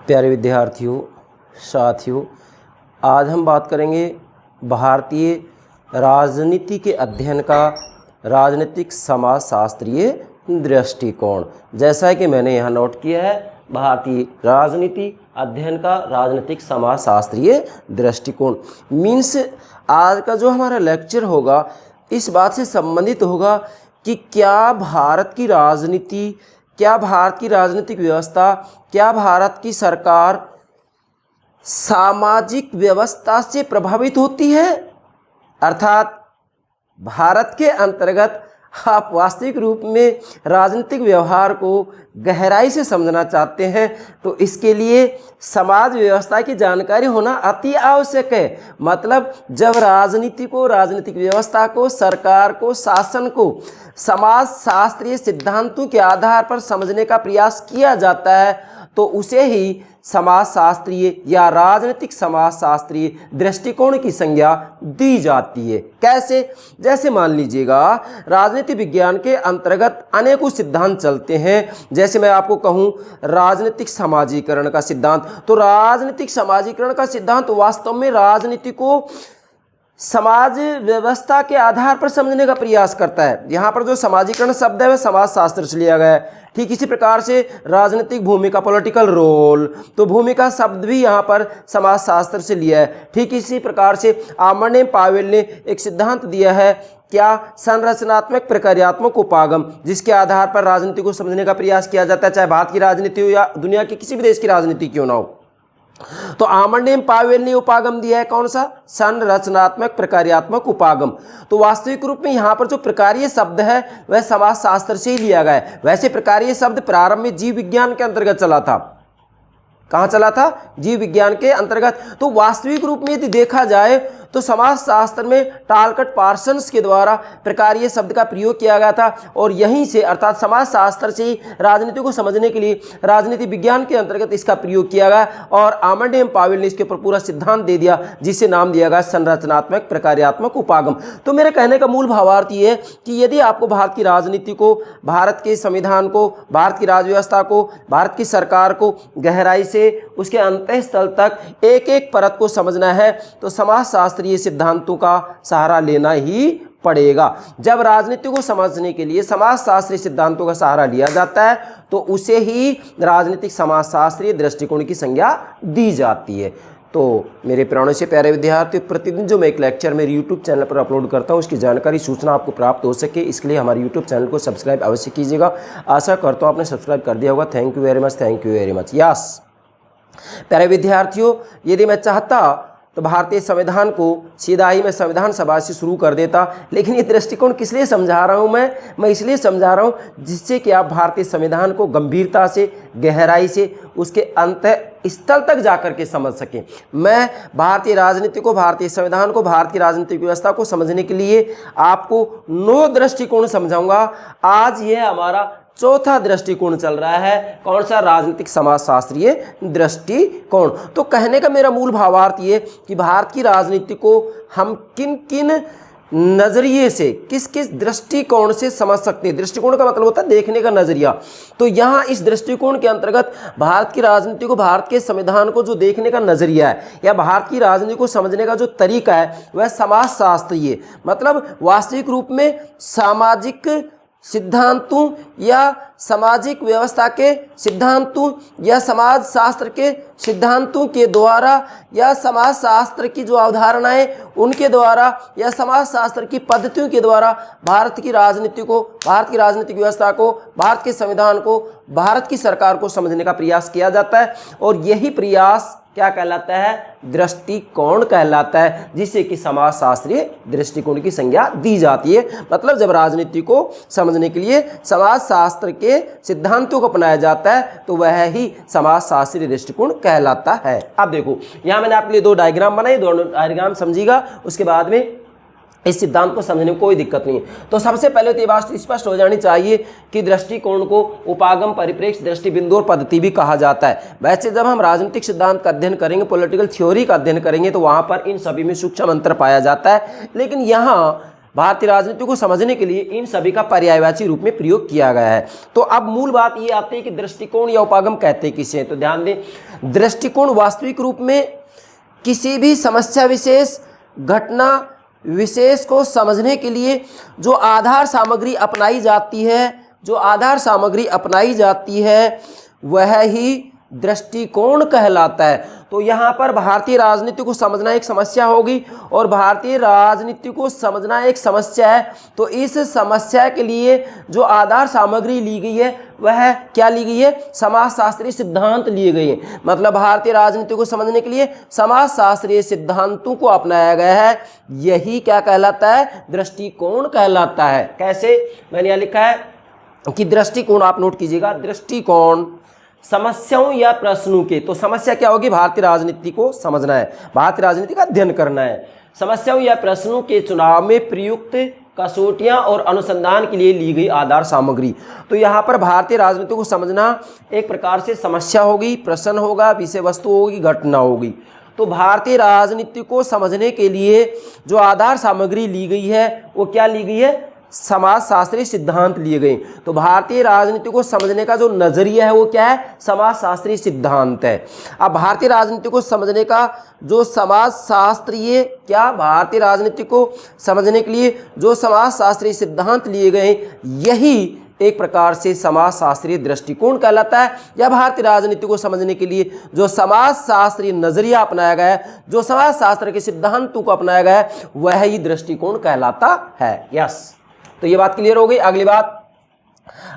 प्यारे विद्यार्थियों, साथियों, आज हम बात करेंगे भारतीय राजनीति के अध्ययन का राजनीतिक समाजशास्त्रीय दृष्टिकोण। जैसा कि मैंने यहाँ नोट किया है, भारतीय राजनीति अध्ययन का राजनीतिक समाजशास्त्रीय दृष्टिकोण मीन्स आज का जो हमारा लेक्चर होगा इस बात से संबंधित होगा कि क्या भारत की राजनीति, क्या भारत की राजनीतिक व्यवस्था, क्या भारत की सरकार सामाजिक व्यवस्था से प्रभावित होती है। अर्थात भारत के अंतर्गत आप वास्तविक रूप में राजनीतिक व्यवहार को गहराई से समझना चाहते हैं तो इसके लिए समाज व्यवस्था की जानकारी होना अति आवश्यक है। मतलब जब राजनीति को, राजनीतिक व्यवस्था को, सरकार को, शासन को समाज शास्त्रीय सिद्धांतों के आधार पर समझने का प्रयास किया जाता है तो उसे ही समाजशास्त्रीय या राजनीतिक समाजशास्त्रीय दृष्टिकोण की संज्ञा दी जाती है। कैसे? जैसे मान लीजिएगा राजनीति विज्ञान के अंतर्गत अनेकों सिद्धांत चलते हैं। जैसे मैं आपको कहूं राजनीतिक समाजीकरण का सिद्धांत, तो राजनीतिक समाजीकरण का सिद्धांत वास्तव में राजनीति को समाज व्यवस्था के आधार पर समझने का प्रयास करता है। यहाँ पर जो समाजीकरण शब्द है वह समाजशास्त्र से लिया गया है। ठीक इसी प्रकार से राजनीतिक भूमिका, पॉलिटिकल रोल, तो भूमिका शब्द भी यहाँ पर समाजशास्त्र से लिया है। ठीक इसी प्रकार से आमर्नेम पावेल ने एक सिद्धांत दिया है, क्या? संरचनात्मक प्रक्रियात्मक उपागम, जिसके आधार पर राजनीति को समझने का प्रयास किया जाता है, चाहे भारत की राजनीति हो या दुनिया के किसी भी देश की राजनीति क्यों ना हो। तो आमर्नेम पावेल ने उपागम दिया है, कौन सा? संरचनात्मक प्रक्रियात्मक उपागम। तो वास्तविक रूप में यहाँ पर जो प्रकारीय शब्द है वह समाजशास्त्र से ही लिया गया है। वैसे प्रकारीय शब्द प्रारंभ में जीव विज्ञान के अंतर्गत चला था। कहाँ चला था? जीव विज्ञान के अंतर्गत। तो वास्तविक रूप में यदि देखा जाए तो समाजशास्त्र में टालकट पार्सन्स के द्वारा प्रकारीय शब्द का प्रयोग किया गया था और यहीं से अर्थात समाजशास्त्र से ही राजनीति को समझने के लिए राजनीति विज्ञान के अंतर्गत इसका प्रयोग किया गया और आमर्नेम पावेल ने इसके ऊपर पूरा सिद्धांत दे दिया जिसे नाम दिया गया संरचनात्मक प्रक्रियात्मक उपागम। तो मेरे कहने का मूल भावार्थ ये है कि यदि आपको भारत की राजनीति को, भारत के संविधान को, भारत की राज्य व्यवस्था को, भारत की सरकार को गहराई से उसके अंतःस्थल तक एक एक परत को समझना है तो समाजशास्त्रीय सिद्धांतों का सहारा लेना ही पड़ेगा। जब राजनीति को समझने के लिए समाजशास्त्रीय सिद्धांतों का सहारा लिया जाता है तो उसे ही राजनीतिक समाजशास्त्रीय दृष्टिकोण की संज्ञा दी जाती है। तो मेरे प्राणों से प्यारे विद्यार्थियों, प्रतिदिन जो मैं एक लेक्चर मेरे यूट्यूब चैनल पर अपलोड करता हूं उसकी जानकारी, सूचना आपको प्राप्त हो सके इसके लिए हमारे यूट्यूब चैनल को सब्सक्राइब अवश्य कीजिएगा। आशा करता हूं आपने सब्सक्राइब कर दिया होगा। Thank you very much, thank you very much. Yes प्यारे विद्यार्थियों, यदि मैं चाहता तो भारतीय संविधान को सीधा ही मैं संविधान सभा से शुरू कर देता, लेकिन ये दृष्टिकोण किस लिए समझा रहा हूँ मैं इसलिए समझा रहा हूँ जिससे कि आप भारतीय संविधान को गंभीरता से, गहराई से, उसके अंत स्थल तक जाकर के समझ सकें। मैं भारतीय राजनीति को, भारतीय संविधान को, भारत की राजनीतिक व्यवस्था को समझने के लिए आपको 9 दृष्टिकोण समझाऊंगा। आज यह हमारा चौथा दृष्टिकोण चल रहा है। कौन सा? राजनीतिक समाजशास्त्रीय दृष्टिकोण। तो कहने का मेरा मूल भावार्थ ये कि भारत की राजनीति को हम किन किन नजरिए से, किस किस दृष्टिकोण से समझ सकते हैं। दृष्टिकोण का मतलब होता है देखने का नजरिया। तो यहाँ इस दृष्टिकोण के अंतर्गत भारत की राजनीति को, भारत के संविधान को जो देखने का नजरिया है या भारत की राजनीति को समझने का जो तरीका है वह समाजशास्त्रीय, मतलब वास्तविक रूप में सामाजिक सिद्धांतों या सामाजिक व्यवस्था के सिद्धांतों या समाज शास्त्र के सिद्धांतों के द्वारा या समाज शास्त्र की जो अवधारणाएं उनके द्वारा या समाज शास्त्र की पद्धतियों के द्वारा भारत की राजनीति को, भारत की राजनीतिक व्यवस्था को, भारत के संविधान को, भारत की सरकार को समझने का प्रयास किया जाता है और यही प्रयास क्या कहलाता है? दृष्टिकोण कहलाता है, जिससे कि समाजशास्त्रीय दृष्टिकोण की संज्ञा दी जाती है। मतलब जब राजनीति को समझने के लिए समाजशास्त्र के सिद्धांतों को अपनाया जाता है तो वह ही समाजशास्त्रीय दृष्टिकोण कहलाता है। अब देखो यहाँ मैंने आपके लिए 2 डायग्राम बनाए, दोनों डायग्राम समझिएगा, उसके बाद में इस सिद्धांत को समझने में कोई दिक्कत नहीं है। तो सबसे पहले तो ये बात स्पष्ट हो जानी चाहिए कि दृष्टिकोण को उपागम, परिप्रेक्ष्य, दृष्टिबिंदु और पद्धति भी कहा जाता है। वैसे जब हम राजनीतिक सिद्धांत का अध्ययन करेंगे, पॉलिटिकल थ्योरी का अध्ययन करेंगे तो वहाँ पर इन सभी में सूक्ष्म अंतर पाया जाता है, लेकिन यहाँ भारतीय राजनीति को समझने के लिए इन सभी का पर्यायवाची रूप में प्रयोग किया गया है। तो अब मूल बात ये आती है कि दृष्टिकोण या उपागम कहते किसे हैं। तो ध्यान दें, दृष्टिकोण वास्तविक रूप में किसी भी समस्या विशेष, घटना विशेष को समझने के लिए जो आधार सामग्री अपनाई जाती है, जो आधार सामग्री अपनाई जाती है वह ही दृष्टिकोण कहलाता है। तो यहाँ पर भारतीय राजनीति को समझना एक समस्या होगी और भारतीय राजनीति को समझना एक समस्या है। तो इस समस्या के लिए जो आधार सामग्री ली गई है वह क्या ली गई है? समाजशास्त्रीय सिद्धांत लिए गए हैं। मतलब भारतीय राजनीति को समझने के लिए समाजशास्त्रीय सिद्धांतों को अपनाया गया है। यही क्या कहलाता है? दृष्टिकोण कहलाता है। कैसे? मैंने यहाँ लिखा है कि दृष्टिकोण, आप नोट कीजिएगा, दृष्टिकोण समस्याओं या प्रश्नों के, तो समस्या क्या होगी? भारतीय राजनीति को समझना है, भारतीय राजनीति का अध्ययन करना है। समस्याओं या प्रश्नों के चुनाव में प्रयुक्त कसौटियां और अनुसंधान के लिए ली गई आधार सामग्री। तो यहाँ पर भारतीय राजनीति को समझना एक प्रकार से समस्या होगी, प्रश्न होगा, विषय वस्तु होगी, घटना होगी। तो भारतीय राजनीति को समझने के लिए जो आधार सामग्री ली गई है वो क्या ली गई है? समाजशास्त्रीय सिद्धांत लिए गए। तो भारतीय राजनीति को समझने का जो नजरिया है वो क्या है? समाजशास्त्रीय सिद्धांत है। अब भारतीय राजनीति को समझने का जो समाजशास्त्रीय, क्या भारतीय राजनीति को समझने के लिए जो समाजशास्त्रीय सिद्धांत लिए गए, यही एक प्रकार से समाजशास्त्रीय दृष्टिकोण कहलाता है। या भारतीय राजनीति को समझने के लिए जो समाजशास्त्रीय नजरिया अपनाया गया है, जो समाजशास्त्र के सिद्धांतों को अपनाया गया है, वह ही दृष्टिकोण कहलाता है। यस, तो ये बात क्लियर हो गई। अगली बात,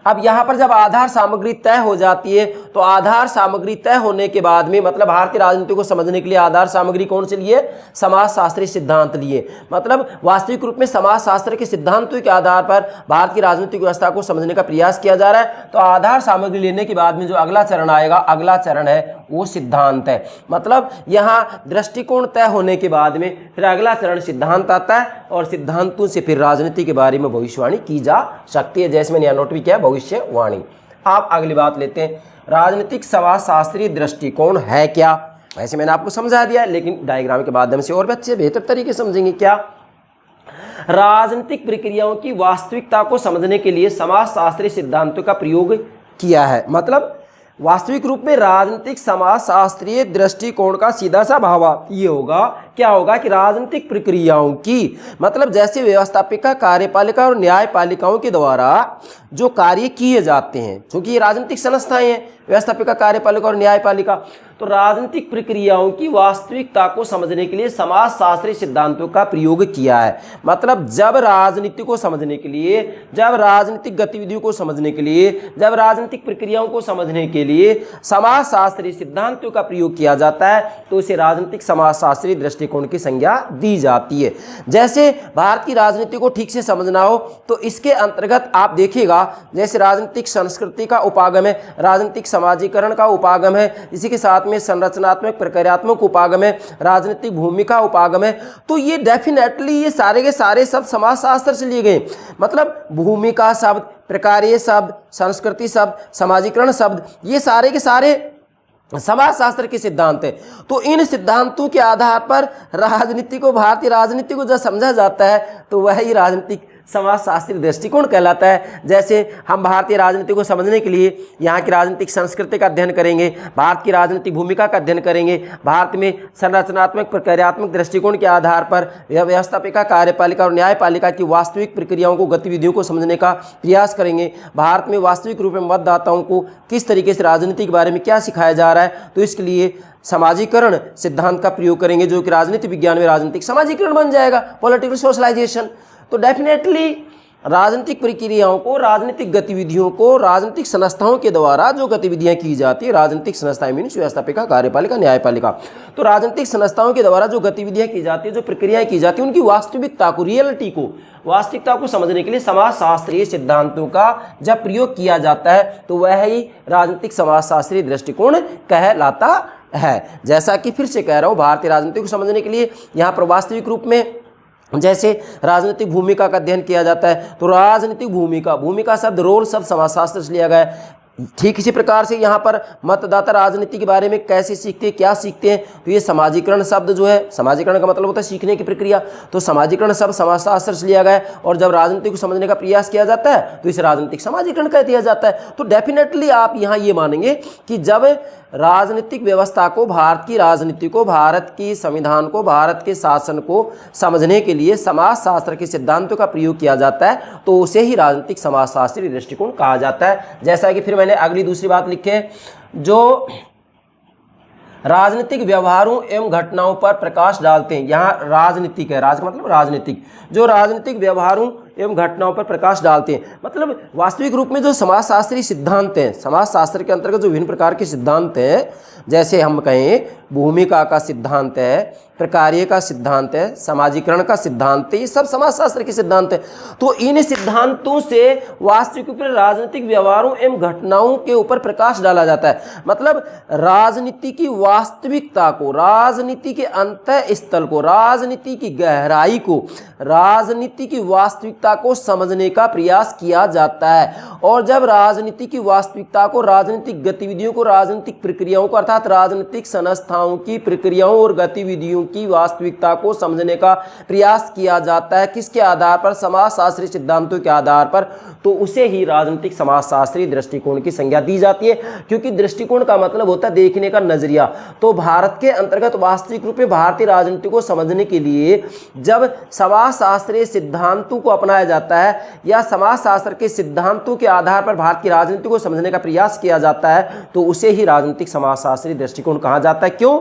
अब यहाँ पर जब आधार सामग्री तय हो जाती है तो आधार सामग्री तय होने के बाद में, मतलब भारतीय राजनीति को समझने के लिए आधार सामग्री कौन से लिए? समाजशास्त्रीय सिद्धांत लिए। मतलब वास्तविक रूप में समाजशास्त्र के सिद्धांतों के आधार पर भारतीय राजनीतिक व्यवस्था को समझने का प्रयास किया जा रहा है। तो आधार सामग्री लेने के बाद में जो अगला चरण आएगा, अगला चरण है वो सिद्धांत है। मतलब यहाँ दृष्टिकोण तय होने के बाद में फिर अगला चरण सिद्धांत आता है और सिद्धांतों से फिर राजनीति के बारे में भविष्यवाणी की जा सकती है, जैसे मैंने यहाँ नोट भी किया, भविष्यवाणी। आप अगली बात लेते हैं, राजनीतिक समाजशास्त्रीय दृष्टिकोण है क्या? वैसे मैंने आपको समझा दिया, लेकिन डायग्राम के माध्यम से और भी अच्छे बेहतर तरीके से समझेंगे। क्या? राजनीतिक प्रक्रियाओं की वास्तविकता को समझने के लिए समाजशास्त्रीय सिद्धांतों का प्रयोग किया है। मतलब वास्तविक रूप में राजनीतिक समाजशास्त्रीय दृष्टिकोण का सीधा सा भाव ये होगा, क्या होगा कि राजनीतिक प्रक्रियाओं की, मतलब जैसे व्यवस्थापिका, कार्यपालिका और न्यायपालिकाओं के द्वारा जो कार्य किए जाते हैं, क्योंकि ये राजनीतिक संस्थाएं हैं, व्यवस्थापिका, कार्यपालिका और न्यायपालिका, तो राजनीतिक प्रक्रियाओं की वास्तविकता को समझने के लिए समाजशास्त्रीय सिद्धांतों का प्रयोग किया है। मतलब जब राजनीति को समझने के लिए, जब राजनीतिक गतिविधियों को समझने के लिए, जब राजनीतिक प्रक्रियाओं को समझने के लिए समाजशास्त्रीय सिद्धांतों का प्रयोग किया जाता है तो इसे राजनीतिक समाजशास्त्रीय दृष्टिकोण की संज्ञा दी जाती है। जैसे भारत की राजनीति को ठीक से समझना हो तो इसके अंतर्गत आप देखिएगा, जैसे राजनीतिक संस्कृति का उपागम है, राजनीतिक समाजीकरण का उपागम है, इसी के साथ में संरचनात्मक प्रक्रियात्मक उपागम है, राजनीतिक भूमिका उपागम है। तो ये डेफिनेटली ये सारे के सारे शब्द समाजशास्त्र से लिए गए। मतलब भूमिका शब्द, प्रकार्य शब्द, संस्कृति शब्द, समाजीकरण शब्द, ये सारे के सारे समाजशास्त्र के सिद्धांत है। तो इन सिद्धांतों के आधार पर राजनीति को, भारतीय राजनीति को जब समझा जाता है तो वही राजनीतिक समाजशास्त्रीय दृष्टिकोण कहलाता है। जैसे हम भारतीय राजनीति को समझने के लिए यहाँ की राजनीतिक संस्कृति का अध्ययन करेंगे, भारत की राजनीतिक भूमिका का अध्ययन करेंगे, भारत में संरचनात्मक प्रक्रियात्मक दृष्टिकोण के आधार पर व्यवस्थापिका, कार्यपालिका और न्यायपालिका की वास्तविक प्रक्रियाओं को, गतिविधियों को समझने का प्रयास करेंगे। भारत में वास्तविक रूप में मतदाताओं को किस तरीके से राजनीति के बारे में क्या सिखाया जा रहा है, तो इसके लिए समाजीकरण सिद्धांत का प्रयोग करेंगे, जो कि राजनीति विज्ञान में राजनीतिक समाजीकरण बन जाएगा, पॉलिटिकल सोशलाइजेशन। तो डेफिनेटली राजनीतिक प्रक्रियाओं को, राजनीतिक गतिविधियों को राजनीतिक संस्थाओं के द्वारा जो गतिविधियां की जाती है, राजनीतिक संस्थाएं मीन्स व्यवस्थापिका, कार्यपालिका, न्यायपालिका, तो राजनीतिक संस्थाओं के द्वारा जो गतिविधियां की जाती है, जो प्रक्रियाएं की जाती है, उनकी वास्तविकता को, रियलिटी को, वास्तविकता को समझने के लिए समाजशास्त्रीय सिद्धांतों का जब प्रयोग किया जाता है तो वह ही राजनीतिक समाजशास्त्रीय दृष्टिकोण कहलाता है। जैसा कि फिर से कह रहा हूँ, भारतीय राजनीति को समझने के लिए यहाँ पर वास्तविक रूप में जैसे राजनीतिक भूमिका का अध्ययन किया जाता है तो राजनीतिक भूमिका, भूमिका शब्द रोल शब्द समाजशास्त्र से लिया गया है। ठीक इसी प्रकार से यहाँ पर मतदाता राजनीति के बारे में कैसे सीखते हैं, क्या सीखते हैं, तो ये समाजीकरण शब्द जो है, समाजीकरण का मतलब होता है सीखने की प्रक्रिया, तो समाजीकरण शब्द समाजशास्त्र से लिया गया है और जब राजनीति को समझने का प्रयास किया जाता है तो इसे राजनीतिक समाजीकरण कह दिया जाता है। तो डेफिनेटली आप यहाँ ये मानेंगे कि जब राजनीतिक व्यवस्था को, भारत की राजनीति को, भारत की संविधान को, भारत के शासन को समझने के लिए समाजशास्त्र के सिद्धांतों का प्रयोग किया जाता है तो उसे ही राजनीतिक समाजशास्त्री दृष्टिकोण कहा जाता है। जैसा कि फिर मैंने अगली दूसरी बात लिखी है, जो राजनीतिक व्यवहारों एवं घटनाओं पर प्रकाश डालते हैं। यहाँ राजनीतिक है, राज का मतलब राजनीतिक, जो राजनीतिक व्यवहारों एवं घटनाओं पर प्रकाश डालते हैं, मतलब वास्तविक रूप में जो समाजशास्त्री सिद्धांत हैं, समाजशास्त्र के अंतर्गत जो विभिन्न प्रकार के सिद्धांत हैं, जैसे हम कहें भूमिका का सिद्धांत है, प्रकार्य का सिद्धांत है, समाजीकरण का सिद्धांत है, ये सब समाजशास्त्र के सिद्धांत है। तो इन सिद्धांतों से वास्तविक रूप में राजनीतिक व्यवहारों एवं घटनाओं के ऊपर प्रकाश डाला जाता है। मतलब राजनीति की वास्तविकता को, राजनीति के अंतः स्थल को, राजनीति की गहराई को, राजनीति की वास्तविकता को समझने का प्रयास किया जाता है। और जब राजनीति की वास्तविकता को, राजनीतिक गतिविधियों को, राजनीतिक प्रक्रियाओं को, अर्थात राजनीतिक संस्थाओं की प्रक्रियाओं और गतिविधियों की वास्तविकता को समझने का प्रयास किया जाता है, किसके आधार पर? समाजशास्त्री सिद्धांतों के आधार पर, तो उसे ही राजनीतिक समाजशास्त्री दृष्टिकोण की संज्ञा दी जाती है। क्योंकि दृष्टिकोण का मतलब होता है देखने का नजरिया। तो भारत के अंतर्गत वास्तविक रूप में भारतीय राजनीति को समझने के लिए जब समाजशास्त्रीय सिद्धांतों को अपनाया जाता है या समाजशास्त्र के सिद्धांतों के आधार पर भारत की राजनीति को समझने का प्रयास किया जाता है तो उसे ही राजनीतिक समाजशास्त्री दृष्टिकोण कहा जाता है। क्यों?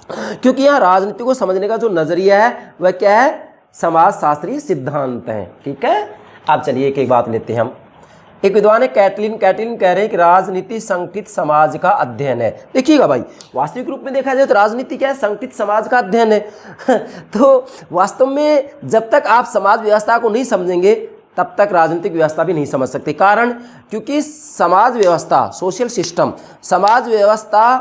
क्योंकि यहाँ राजनीति को समझने का जो नजरिया है वह क्या है? समाजशास्त्रीय सिद्धांत है। ठीक है, अब चलिए एक एक बात लेते हैं हम। एक विद्वान है कैटलिन कह रहे हैं कि राजनीति संगठित समाज का अध्ययन है। देखिएगा भाई, वास्तविक रूप में देखा जाए तो राजनीति क्या है? संगठित समाज का अध्ययन है। तो वास्तव में जब तक आप समाज व्यवस्था को नहीं समझेंगे तब तक राजनीतिक व्यवस्था भी नहीं समझ सकते। कारण क्योंकि समाज व्यवस्था, सोशल सिस्टम, समाज व्यवस्था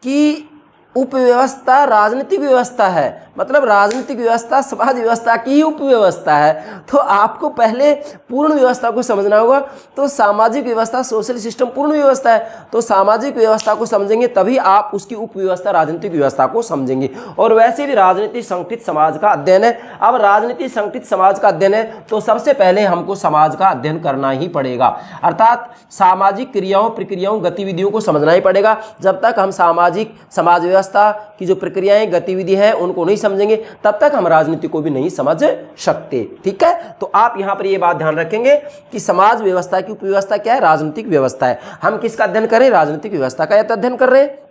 की उपव्यवस्था राजनीतिक व्यवस्था है। मतलब राजनीतिक व्यवस्था समाज व्यवस्था की ही उपव्यवस्था है। तो आपको पहले पूर्ण व्यवस्था को समझना होगा। तो सामाजिक व्यवस्था, सोशल सिस्टम पूर्ण व्यवस्था है, तो सामाजिक व्यवस्था को समझेंगे तभी आप उसकी उपव्यवस्था राजनीतिक व्यवस्था को समझेंगे। और वैसे भी राजनीति संगठित समाज का अध्ययन है। अब राजनीति संगठित समाज का अध्ययन है तो सबसे पहले हमको समाज का अध्ययन करना ही पड़ेगा, अर्थात सामाजिक क्रियाओं, प्रक्रियाओं, गतिविधियों को समझना ही पड़ेगा। जब तक हम सामाजिक समाज व्यवस्था की जो प्रक्रियाएं, गतिविधि है उनको नहीं समझेंगे तब तक हम राजनीति को भी नहीं समझ सकते। ठीक है, तो आप यहां पर ये बात ध्यान रखेंगे कि समाज व्यवस्था की उपव्यवस्था क्या है? राजनीतिक व्यवस्था है। हम किसका अध्ययन करें? राजनीतिक व्यवस्था का अध्ययन कर रहे हैं।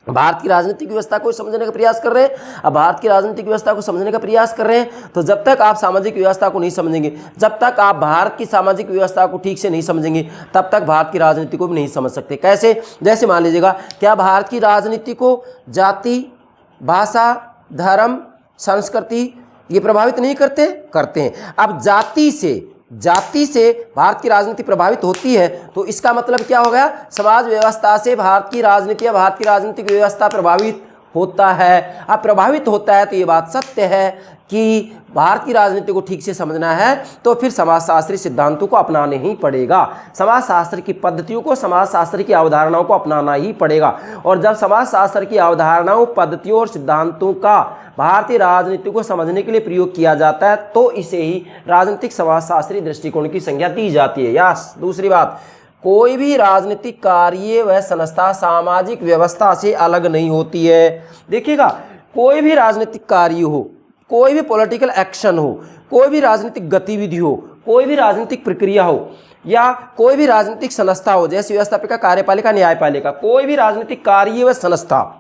भारत की राजनीतिक व्यवस्था को समझने का प्रयास कर रहे हैं। अब भारत की राजनीतिक व्यवस्था को समझने का प्रयास कर रहे हैं तो जब तक आप सामाजिक व्यवस्था को नहीं समझेंगे, जब तक आप भारत की सामाजिक व्यवस्था को ठीक से नहीं समझेंगे तब तक भारत की राजनीति को भी नहीं समझ सकते। कैसे? जैसे मान लीजिएगा, क्या भारत की राजनीति को जाति, भाषा, धर्म, संस्कृति ये प्रभावित नहीं करते? करते हैं। अब जाति से भारत की राजनीति प्रभावित होती है तो इसका मतलब क्या हो गया? समाज व्यवस्था से भारत की राजनीति या भारत की राजनीतिक व्यवस्था प्रभावित होता है। अब प्रभावित होता है तो ये बात सत्य है कि भारत की राजनीति को ठीक से समझना है तो फिर समाजशास्त्री सिद्धांतों को अपनाने ही पड़ेगा। समाजशास्त्र की पद्धतियों को, समाजशास्त्र की अवधारणाओं को अपनाना ही पड़ेगा। और जब समाजशास्त्र की अवधारणाओं, पद्धतियों और सिद्धांतों का भारतीय राजनीति को समझने के लिए प्रयोग किया जाता है तो इसे ही राजनीतिक समाजशास्त्री दृष्टिकोण की संज्ञा दी जाती है। यस, दूसरी बात, कोई भी राजनीतिक कार्य व संस्था सामाजिक व्यवस्था से अलग नहीं होती है। देखिएगा, कोई भी राजनीतिक कार्य हो, कोई भी पॉलिटिकल एक्शन हो, कोई भी राजनीतिक गतिविधि हो, कोई भी राजनीतिक प्रक्रिया हो या कोई भी राजनीतिक संस्था हो, जैसे व्यवस्थापिका, कार्यपालिका, न्यायपालिका, कोई भी राजनीतिक कार्य व संस्था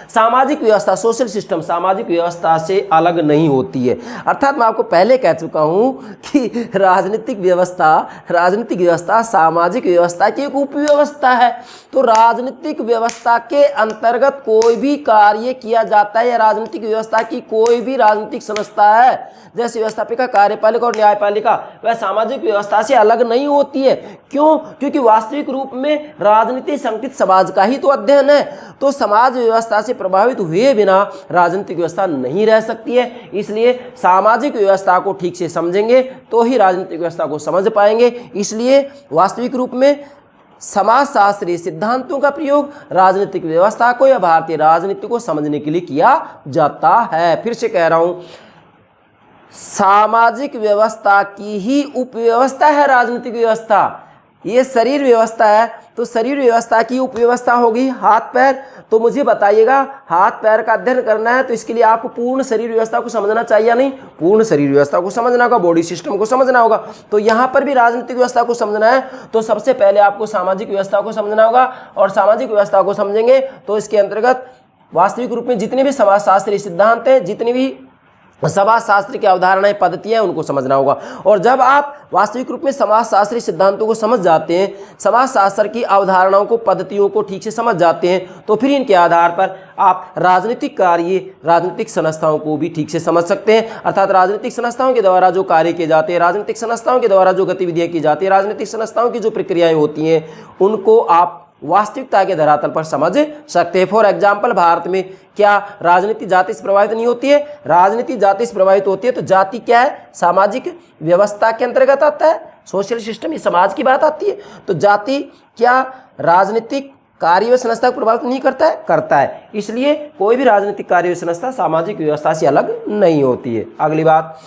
सामाजिक व्यवस्था, सोशल सिस्टम सामाजिक व्यवस्था से अलग नहीं होती है। अर्थात मैं आपको पहले कह चुका हूं कि राजनीतिक व्यवस्था सामाजिक व्यवस्था की एक उपव्यवस्था है। तो राजनीतिक व्यवस्था के अंतर्गत कोई भी कार्य किया जाता है या राजनीतिक व्यवस्था की कोई भी राजनीतिक संस्था है, जैसे व्यवस्थापिका, कार्यपालिका और न्यायपालिका, वह सामाजिक व्यवस्था से अलग नहीं होती है। क्यों? क्योंकि वास्तविक रूप में राजनीति संगठित समाज का ही तो अध्ययन है। तो समाज व्यवस्था से प्रभावित हुए बिना राजनीतिक व्यवस्था नहीं रह सकती है। इसलिए सामाजिक व्यवस्था को ठीक से समझेंगे तो ही राजनीतिक व्यवस्था को समझ पाएंगे। इसलिए वास्तविक रूप में समाजशास्त्रीय सिद्धांतों का प्रयोग राजनीतिक व्यवस्था को या भारतीय राजनीति को समझने के लिए किया जाता है। फिर से कह रहा हूं, सामाजिक व्यवस्था की ही उपव्यवस्था है राजनीतिक व्यवस्था। ये शरीर व्यवस्था है तो शरीर व्यवस्था की उपव्यवस्था होगी हाथ पैर। तो मुझे बताइएगा, हाथ पैर का अध्ययन करना है तो इसके लिए आपको पूर्ण शरीर व्यवस्था को समझना चाहिए या नहीं? पूर्ण शरीर व्यवस्था को समझना होगा, बॉडी सिस्टम को समझना होगा। तो यहाँ पर भी राजनीतिक व्यवस्था को समझना है तो सबसे पहले आपको सामाजिक व्यवस्था को समझना होगा, और सामाजिक व्यवस्था को समझेंगे तो इसके अंतर्गत वास्तविक रूप में जितने भी समाजशास्त्रीय सिद्धांत हैं, जितनी भी समाजशास्त्र की अवधारणाएं पद्धतियां उनको समझना होगा। और जब आप वास्तविक रूप में समाजशास्त्रीय सिद्धांतों को समझ जाते हैं, समाजशास्त्र की अवधारणाओं को पद्धतियों को ठीक से समझ जाते हैं, तो फिर इनके आधार पर आप राजनीतिक कार्य, राजनीतिक संस्थाओं को भी ठीक से समझ सकते हैं। अर्थात राजनीतिक संस्थाओं के द्वारा जो कार्य किए जाते हैं, राजनीतिक संस्थाओं के द्वारा जो गतिविधियां की जाती है, राजनीतिक संस्थाओं की जो प्रक्रियाएं होती हैं, उनको आप वास्तविकता के धरातल पर समझ सकते हैं। फॉर एग्जाम्पल, भारत में क्या राजनीति जाति से प्रभावित नहीं होती है? राजनीति जाति से प्रभावित होती है। तो जाति क्या है? सामाजिक व्यवस्था के अंतर्गत आता है, सोशल सिस्टम, ये समाज की बात आती है। तो जाति क्या राजनीतिक कार्य व संस्था को प्रभावित नहीं करता है? करता है। इसलिए कोई भी राजनीतिक कार्य व संस्था सामाजिक व्यवस्था से अलग नहीं होती है। अगली बात,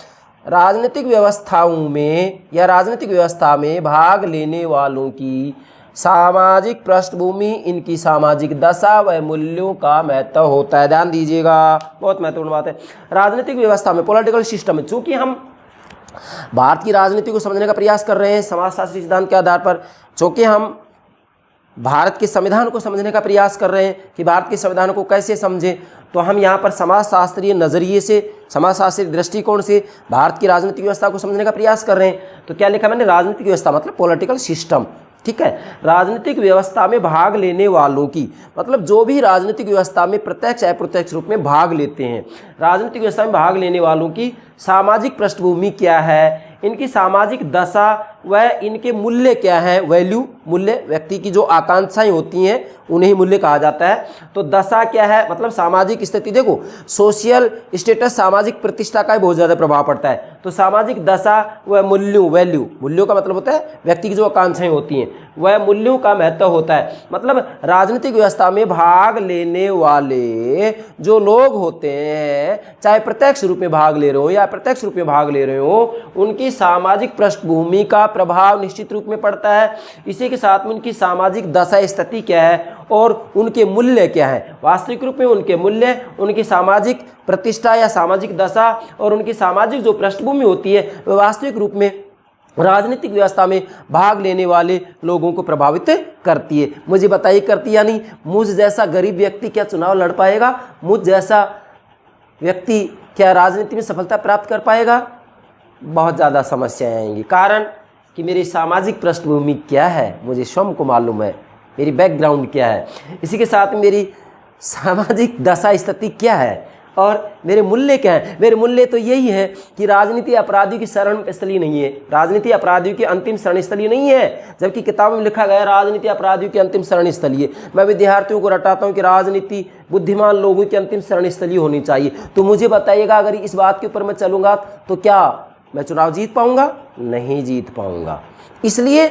राजनीतिक व्यवस्थाओं में या राजनीतिक व्यवस्था में भाग लेने वालों की सामाजिक पृष्ठभूमि, इनकी सामाजिक दशा व मूल्यों का महत्व होता है। ध्यान दीजिएगा, बहुत महत्वपूर्ण बात है। राजनीतिक व्यवस्था में, पॉलिटिकल सिस्टम में, चूंकि हम भारत की राजनीति को समझने का प्रयास कर रहे हैं समाजशास्त्री सिद्धांत के आधार पर, चूंकि हम भारत के संविधान को समझने का प्रयास कर रहे हैं कि भारत के संविधान को कैसे समझें, तो हम यहाँ पर समाजशास्त्रीय नज़रिए से, समाजशास्त्रीय दृष्टिकोण से भारत की राजनीतिक व्यवस्था को समझने का प्रयास कर रहे हैं। तो क्या लिखा मैंने? राजनीतिक व्यवस्था मतलब पॉलिटिकल सिस्टम। ठीक है। राजनीतिक व्यवस्था में भाग लेने वालों की, मतलब जो भी राजनीतिक व्यवस्था में प्रत्यक्ष या अप्रत्यक्ष रूप में भाग लेते हैं, राजनीतिक व्यवस्था में भाग लेने वालों की सामाजिक पृष्ठभूमि क्या है, इनकी सामाजिक दशा व इनके मूल्य क्या हैं, वैल्यू, मूल्य, व्यक्ति की जो आकांक्षाएं होती हैं उन्हें मूल्य कहा जाता है। तो दशा क्या है? मतलब सामाजिक स्थिति। देखो, सोशल स्टेटस, सामाजिक प्रतिष्ठा का बहुत ज़्यादा प्रभाव पड़ता है। तो सामाजिक दशा व मूल्यों, वैल्यू, मूल्यों का मतलब होता है व्यक्ति की जो आकांक्षाएं होती हैं, वह मूल्यों का महत्व होता है। मतलब राजनीतिक व्यवस्था में भाग लेने वाले जो लोग होते हैं, चाहे प्रत्यक्ष रूप में भाग ले रहे हो या अप्रत्यक्ष रूप में भाग ले रहे हो, उनकी सामाजिक पृष्ठभूमि का प्रभाव निश्चित रूप में पड़ता है। इसी के साथ में उनकी सामाजिक दशा स्थिति क्या है और उनके मूल्य क्या है। वास्तविक रूप में उनके मूल्य, उनकी सामाजिक प्रतिष्ठा या सामाजिक दशा और उनकी सामाजिक जो पृष्ठभूमि होती है, वह वास्तविक रूप में राजनीतिक व्यवस्था में भाग लेने वाले लोगों को प्रभावित करती है। मुझे बताइए, करती या नहीं? मुझ जैसा गरीब व्यक्ति क्या चुनाव लड़ पाएगा? मुझ जैसा व्यक्ति क्या राजनीति में सफलता प्राप्त कर पाएगा? बहुत ज़्यादा समस्याएं आएंगी। कारण कि मेरी सामाजिक पृष्ठभूमि क्या है, मुझे स्वयं को मालूम है, मेरी बैकग्राउंड क्या है, इसी के साथ मेरी सामाजिक दशा स्थिति क्या है और मेरे मूल्य क्या है। मेरे मूल्य तो यही है कि राजनीति अपराधियों की शरण स्थली नहीं है, राजनीति अपराधियों की अंतिम शरण स्थली नहीं है, जबकि किताबों में लिखा गया राजनीति अपराधियों की अंतिम शरण स्थली है। मैं विद्यार्थियों को रटाता हूँ कि राजनीति बुद्धिमान लोगों की अंतिम शरण स्थली होनी चाहिए। तो मुझे बताइएगा, अगर इस बात के ऊपर मैं चलूँगा तो क्या मैं चुनाव जीत पाऊँगा? नहीं जीत पाऊँगा। इसलिए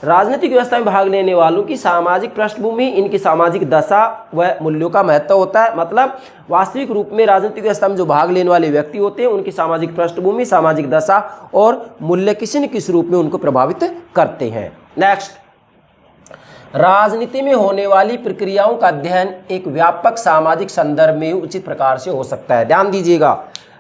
राजनीतिक व्यवस्था में भाग लेने वालों की सामाजिक पृष्ठभूमि, इनकी सामाजिक दशा व मूल्यों का महत्व होता है। मतलब वास्तविक रूप में राजनीतिक व्यवस्था में जो भाग लेने वाले व्यक्ति होते हैं, उनकी सामाजिक पृष्ठभूमि, सामाजिक दशा और मूल्य किसी न किसी रूप में उनको प्रभावित करते हैं। नेक्स्ट, राजनीति में होने वाली प्रक्रियाओं का अध्ययन एक व्यापक सामाजिक संदर्भ में उचित प्रकार से हो सकता है। ध्यान दीजिएगा,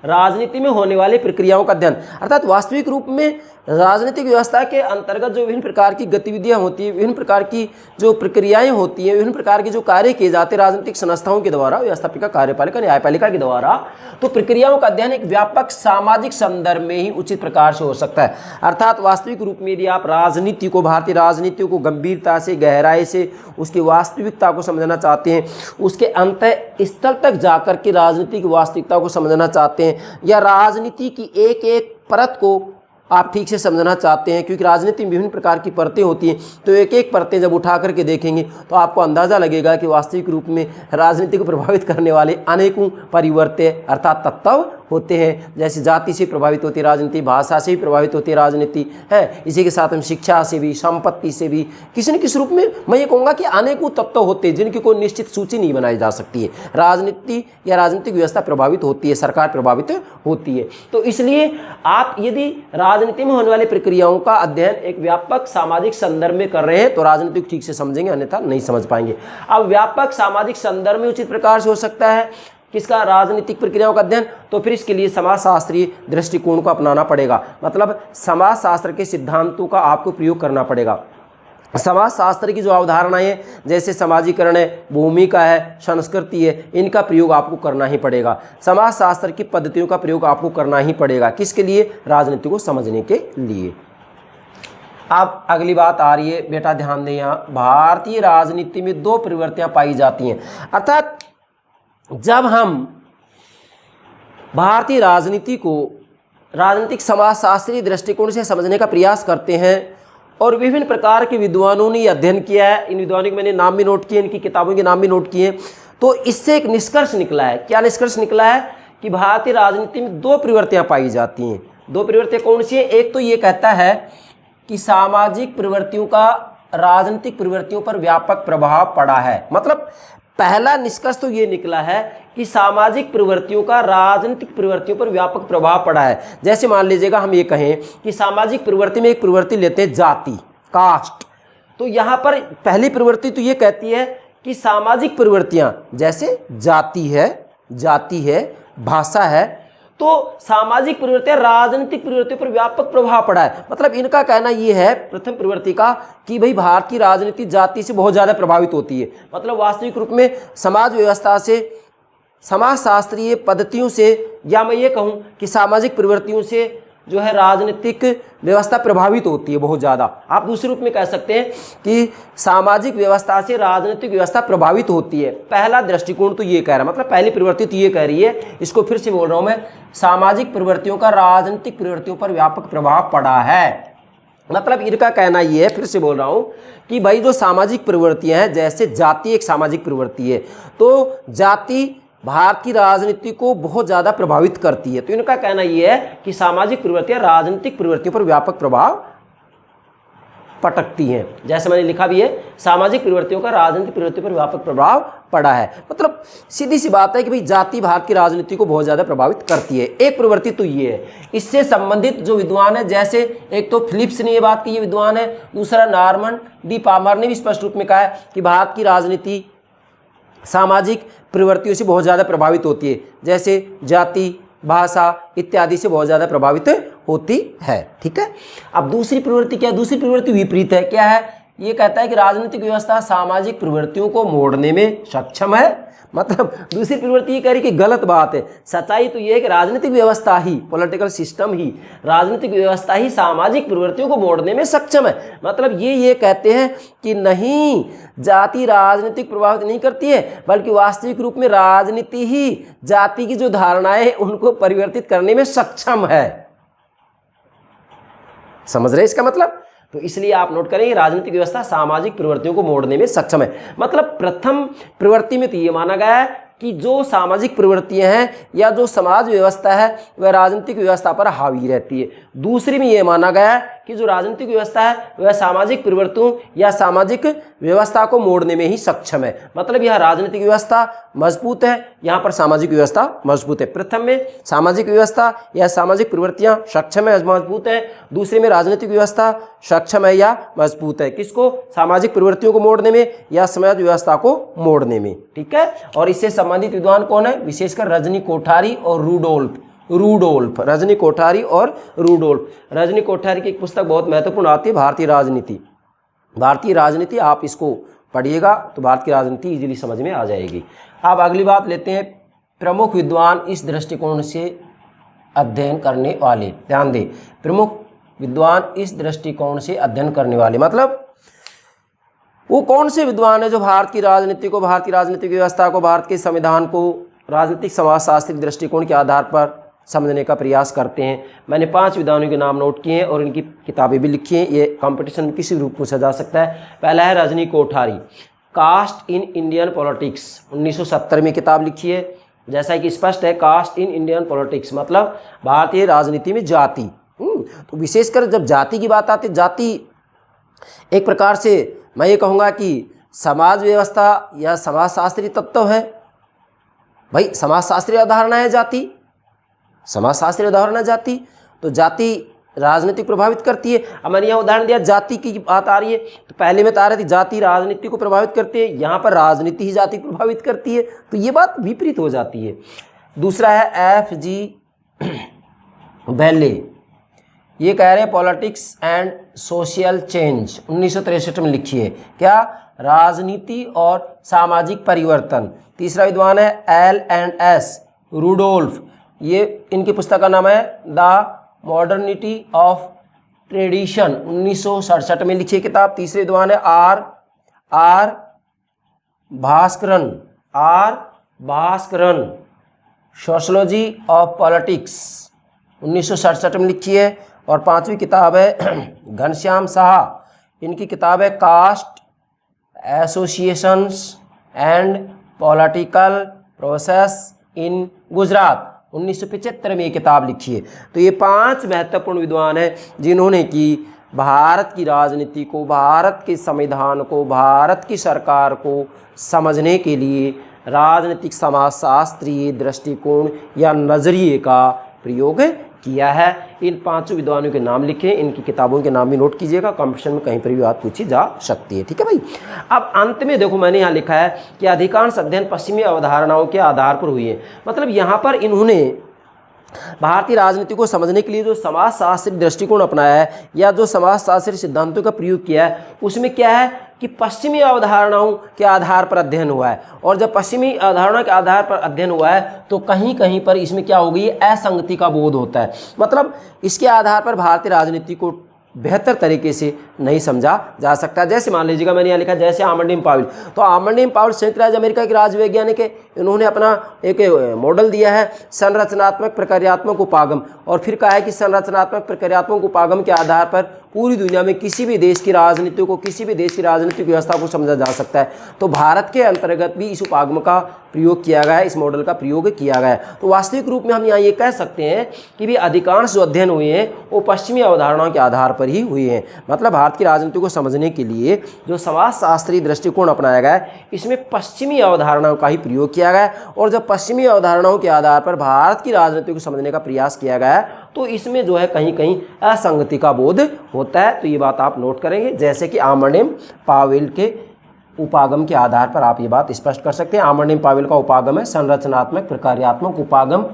राजनीति में होने वाली प्रक्रियाओं का अध्ययन, अर्थात वास्तविक रूप में राजनीतिक व्यवस्था के अंतर्गत जो विभिन्न प्रकार की गतिविधियां होती हैं, विभिन्न प्रकार की जो प्रक्रियाएं होती हैं, विभिन्न प्रकार के जो कार्य किए जाते हैं राजनीतिक संस्थाओं के द्वारा, व्यवस्थापिका, कार्यपालिका, न्यायपालिका के द्वारा, तो प्रक्रियाओं का अध्ययन एक व्यापक सामाजिक संदर्भ में ही उचित प्रकार से हो सकता है। अर्थात वास्तविक रूप में यदि आप राजनीति को, भारतीय राजनीति को गंभीरता से, गहराई से, उसकी वास्तविकता को समझना चाहते हैं, उसके अंत स्थल तक जाकर के राजनीति की वास्तविकता को समझना चाहते हैं, या राजनीति की एक एक परत को आप ठीक से समझना चाहते हैं, क्योंकि राजनीति में विभिन्न प्रकार की परतें होती हैं, तो एक एक परतें जब उठा करके देखेंगे तो आपको अंदाज़ा लगेगा कि वास्तविक रूप में राजनीति को प्रभावित करने वाले अनेकों परिवर्तन अर्थात तत्व होते हैं, जैसे जाति से प्रभावित होती है राजनीति, भाषा से भी प्रभावित होती है राजनीति है, इसी के साथ हम शिक्षा से भी, संपत्ति से भी, किसी न किसी रूप में मैं ये कहूँगा कि अनेकों तत्व होते हैं जिनकी कोई निश्चित सूची नहीं बनाई जा सकती है। राजनीति या राजनीतिक व्यवस्था प्रभावित होती है, सरकार प्रभावित होती है। तो इसलिए आप यदि राजनीति में होने वाली प्रक्रियाओं का अध्ययन एक व्यापक सामाजिक संदर्भ में कर रहे हैं तो राजनीति ठीक से समझेंगे, अन्यथा नहीं समझ पाएंगे। अब व्यापक सामाजिक संदर्भ में उचित प्रकार से हो सकता है किसका, राजनीतिक प्रक्रियाओं का अध्ययन, तो फिर इसके लिए समाजशास्त्रीय दृष्टिकोण को अपनाना पड़ेगा, मतलब समाजशास्त्र के सिद्धांतों का आपको प्रयोग करना पड़ेगा। समाजशास्त्र की जो अवधारणाएं हैं जैसे समाजीकरण है, भूमिका है, संस्कृति है, इनका प्रयोग आपको करना ही पड़ेगा। समाजशास्त्र की पद्धतियों का प्रयोग आपको करना ही पड़ेगा, किसके लिए, राजनीति को समझने के लिए। अब अगली बात आ रही है बेटा, ध्यान दें, यहाँ भारतीय राजनीति में दो प्रवृत्तियां पाई जाती हैं। अर्थात जब हम भारतीय राजनीति को राजनीतिक समाजशास्त्रीय दृष्टिकोण से समझने का प्रयास करते हैं और विभिन्न प्रकार के विद्वानों ने अध्ययन किया है, इन विद्वानों के मैंने नाम भी नोट किए, इनकी किताबों के नाम भी नोट किए, तो इससे एक निष्कर्ष निकला है। क्या निष्कर्ष निकला है कि भारतीय राजनीति में दो प्रवृत्तियां पाई जाती हैं। दो प्रवृत्तियां कौन सी है, एक तो ये कहता है कि सामाजिक प्रवृत्तियों का राजनीतिक प्रवृत्तियों पर व्यापक प्रभाव पड़ा है। मतलब पहला निष्कर्ष तो ये निकला है कि सामाजिक प्रवृत्तियों का राजनीतिक प्रवृत्तियों पर व्यापक प्रभाव पड़ा है। जैसे मान लीजिएगा हम ये कहें कि सामाजिक प्रवृत्ति में एक प्रवृत्ति लेते हैं जाति, कास्ट, तो यहाँ पर पहली प्रवृत्ति तो ये कहती है कि सामाजिक प्रवृत्तियाँ जैसे जाति है, भाषा है, तो सामाजिक प्रवृत्तियां राजनीतिक प्रवृत्तियों पर व्यापक प्रभाव पड़ा है। मतलब इनका कहना यह है प्रथम प्रवृत्ति का कि भाई भारत की राजनीति जाति से बहुत ज़्यादा प्रभावित होती है। मतलब वास्तविक रूप में समाज व्यवस्था से, समाजशास्त्रीय पद्धतियों से, या मैं ये कहूँ कि सामाजिक प्रवृत्तियों से जो है राजनीतिक व्यवस्था प्रभावित होती है बहुत ज़्यादा। आप दूसरे रूप में कह सकते हैं कि सामाजिक व्यवस्था से राजनीतिक व्यवस्था प्रभावित होती है। पहला दृष्टिकोण तो ये कह रहा है, मतलब पहली प्रवृत्ति तो ये कह रही है, इसको फिर से बोल रहा हूँ मैं, सामाजिक प्रवृत्तियों का राजनीतिक प्रवृत्तियों पर व्यापक प्रभाव पड़ा है। मतलब इनका कहना ये है, फिर से बोल रहा हूँ कि भाई जो सामाजिक प्रवृत्तियाँ हैं, जैसे जाति एक सामाजिक प्रवृत्ति है, तो जाति भारत की राजनीति को बहुत ज़्यादा प्रभावित करती है। तो इनका कहना यह है कि सामाजिक प्रवृत्तियां राजनीतिक प्रवृत्तियों पर व्यापक प्रभाव पटकती हैं। जैसे मैंने लिखा भी है, सामाजिक प्रवृत्तियों का राजनीतिक प्रवृत्ति पर व्यापक प्रभाव पड़ा है। मतलब सीधी सी बात है कि भाई जाति भारत की राजनीति को बहुत ज़्यादा प्रभावित करती है। एक प्रवृत्ति तो ये है। इससे संबंधित जो विद्वान है, जैसे एक तो फिलिप्स ने ये बात की, ये विद्वान है, दूसरा नॉर्मन डी पामर ने भी स्पष्ट रूप में कहा है कि भारत की राजनीति सामाजिक प्रवृत्तियों से बहुत ज़्यादा प्रभावित होती है, जैसे जाति, भाषा इत्यादि से बहुत ज़्यादा प्रभावित होती है। ठीक है। अब दूसरी प्रवृत्ति क्या है? दूसरी प्रवृत्ति विपरीत है। क्या है? ये कहता है कि राजनीतिक व्यवस्था सामाजिक प्रवृत्तियों को मोड़ने में सक्षम है। मतलब दूसरी प्रवृत्ति ये कह रही कि गलत बात है। सच्चाई तो ये है कि राजनीतिक व्यवस्था ही, पॉलिटिकल सिस्टम ही, राजनीतिक व्यवस्था ही सामाजिक प्रवृत्तियों को मोड़ने में सक्षम है। मतलब ये कहते हैं कि नहीं, जाति राजनीतिक प्रभावित नहीं करती है, बल्कि वास्तविक रूप में राजनीति ही जाति की जो धारणाएं हैं उनको परिवर्तित करने में सक्षम है। समझ रहे इसका मतलब? तो इसलिए आप नोट करें, राजनीतिक व्यवस्था सामाजिक प्रवृत्तियों को मोड़ने में सक्षम है। मतलब प्रथम प्रवृत्ति में तो ये माना गया है कि जो सामाजिक प्रवृत्तियां हैं या जो समाज व्यवस्था है वह राजनीतिक व्यवस्था पर हावी रहती है। दूसरी में ये माना गया है कि जो राजनीतिक व्यवस्था है वह सामाजिक प्रवृत्तियों या सामाजिक व्यवस्था को मोड़ने में ही सक्षम है। मतलब यह राजनीतिक व्यवस्था मजबूत है, यहाँ पर सामाजिक व्यवस्था मजबूत है। प्रथम में सामाजिक व्यवस्था या सामाजिक प्रवृत्तियां सक्षम है, मजबूत है। दूसरे में राजनीतिक व्यवस्था सक्षम है या मजबूत है। किसको? सामाजिक प्रवृत्तियों को मोड़ने में या समाज व्यवस्था को मोड़ने में। ठीक है। और इससे संबंधित विद्वान कौन है? विशेषकर रजनी कोठारी और रूडोल्फ। रजनी कोठारी और रूडोल्फ। रजनी कोठारी की एक पुस्तक बहुत महत्वपूर्ण आती है, भारतीय राजनीति। भारतीय राजनीति आप इसको पढ़िएगा तो भारत की राजनीति इजीली समझ में आ जाएगी। अब अगली बात लेते हैं, प्रमुख विद्वान इस दृष्टिकोण से अध्ययन करने वाले। ध्यान दें, प्रमुख विद्वान इस दृष्टिकोण से अध्ययन करने वाले, मतलब वो कौन से विद्वान है जो भारत की राजनीति को, भारत की राजनीतिक व्यवस्था को, भारत के संविधान को राजनीतिक समाजशास्त्रीय दृष्टिकोण के आधार पर समझने का प्रयास करते हैं। मैंने 5 विद्वानों के नाम नोट किए हैं और इनकी किताबें भी लिखी हैं। ये कंपटीशन में किसी रूप पूछा जा सकता है। पहला है Rajni Kothari, caste in Indian politics, 1970 में किताब लिखी है। जैसा कि स्पष्ट है, कास्ट इन इंडियन पॉलिटिक्स मतलब भारतीय राजनीति में जाति। तो विशेषकर जब जाति की बात आती है, जाति एक प्रकार से मैं ये कहूँगा कि समाज व्यवस्था या समाजशास्त्रीय तत्व है। भाई समाजशास्त्रीय अवधारणा है जाति, समाजशास्त्रीय अवधारणा जाति, तो जाति राजनीति प्रभावित करती है। अब मैंने यहाँ उदाहरण दिया, जाति की बात आ रही है, तो पहले में तो आ रही थी जाति राजनीति को प्रभावित करती है, यहाँ पर राजनीति ही जाति को प्रभावित करती है, तो ये बात विपरीत हो जाती है। दूसरा है FG बेले, ये कह रहे हैं पॉलिटिक्स एंड सोशल चेंज, 1963 में लिखी है, क्या, राजनीति और सामाजिक परिवर्तन। तीसरा विद्वान है L&S रूडोल्फ, ये इनकी पुस्तक का नाम है द मॉडर्निटी ऑफ ट्रेडिशन, 1967 में लिखी किताब। तीसरे विद्वान है R Bhaskaran sociology of politics, 1967 में लिखी है। और पांचवी किताब है घनश्याम साहा, इनकी किताब है caste associations and political process in Gujarat, 1975 में ये किताब लिखी है। तो ये 5 महत्वपूर्ण विद्वान हैं जिन्होंने कि भारत की राजनीति को, भारत के संविधान को, भारत की सरकार को समझने के लिए राजनीतिक समाजशास्त्रीय दृष्टिकोण या नज़रिए का प्रयोग किया है। इन 5 विद्वानों के नाम लिखे, इनकी किताबों के नाम भी नोट कीजिएगा, कंपटीशन में कहीं पर भी बात पूछी जा सकती है। ठीक है भाई। अब अंत में देखो मैंने यहाँ लिखा है कि अधिकांश अध्ययन पश्चिमी अवधारणाओं के आधार पर हुई है। मतलब यहाँ पर इन्होंने भारतीय राजनीति को समझने के लिए जो समाजशास्त्रीय दृष्टिकोण अपनाया है या जो समाजशास्त्रीय सिद्धांतों का प्रयोग किया है, उसमें क्या है कि पश्चिमी अवधारणाओं के आधार पर अध्ययन हुआ है। और जब पश्चिमी अवधारणा के आधार पर अध्ययन हुआ है तो कहीं कहीं पर इसमें क्या हो गई, असंगति का बोध होता है। मतलब इसके आधार पर भारतीय राजनीति को बेहतर तरीके से नहीं समझा जा सकता। जैसे मान लीजिएगा मैंने यहाँ लिखा जैसे आमंडीम पावेल, तो आमंडीम पावेल संयुक्त राज्य अमेरिका के राज वैज्ञानिक है, इन्होंने अपना एक मॉडल दिया है संरचनात्मक प्रक्रियात्मक उपागम, और फिर कहा है कि संरचनात्मक प्रक्रियात्मक उपागम के आधार पर पूरी दुनिया में किसी भी देश की राजनीति को, किसी भी देश की राजनीतिक व्यवस्था को समझा जा सकता है। तो भारत के अंतर्गत भी इस उपागम का प्रयोग किया गया है, इस मॉडल का प्रयोग किया गया है। तो वास्तविक रूप में हम यहाँ ये कह सकते हैं कि भी अधिकांश जो अध्ययन हुए हैं वो पश्चिमी अवधारणाओं के आधार पर ही हुए हैं। मतलब भारत की राजनीति को समझने के लिए जो समाजशास्त्रीय दृष्टिकोण अपनाया गया है, इसमें पश्चिमी अवधारणाओं का ही प्रयोग किया गया है। और जब पश्चिमी अवधारणाओं के आधार पर भारत की राजनीति को समझने का प्रयास किया गया है तो इसमें जो है कहीं कहीं असंगति का बोध होता है। तो ये बात आप नोट करेंगे, जैसे कि आमंडीम पावेल के उपागम के आधार पर आप ये बात स्पष्ट कर सकते हैं। आमंडीम पावेल का उपागम है संरचनात्मक प्रक्रियात्मक उपागम।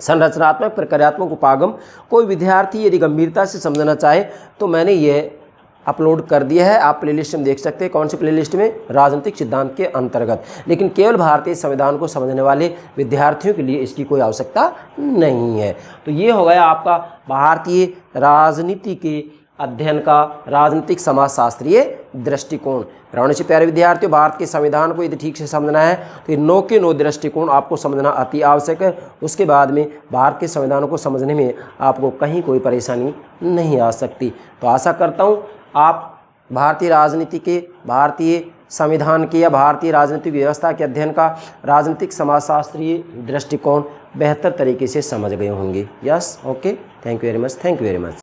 संरचनात्मक प्रक्रियात्मक उपागम कोई विद्यार्थी यदि गंभीरता से समझना चाहे तो मैंने ये अपलोड कर दिया है, आप प्लेलिस्ट में देख सकते हैं। कौन सी प्लेलिस्ट में? राजनीतिक सिद्धांत के अंतर्गत। लेकिन केवल भारतीय संविधान को समझने वाले विद्यार्थियों के लिए इसकी कोई आवश्यकता नहीं है। तो ये हो गया आपका भारतीय राजनीति के अध्ययन का राजनीतिक समाजशास्त्रीय दृष्टिकोण। प्राणी से प्यारे विद्यार्थियों, भारत के संविधान को यदि ठीक से समझना है तो ये 9 के 9 दृष्टिकोण आपको समझना अति आवश्यक है। उसके बाद में भारत के संविधान को समझने में आपको कहीं कोई परेशानी नहीं आ सकती। तो आशा करता हूँ आप भारतीय राजनीति के, भारतीय संविधान के या भारतीय राजनीतिक व्यवस्था के अध्ययन का राजनीतिक समाजशास्त्रीय दृष्टिकोण बेहतर तरीके से समझ गए होंगे। Yes, okay, thank you very much, thank you very much.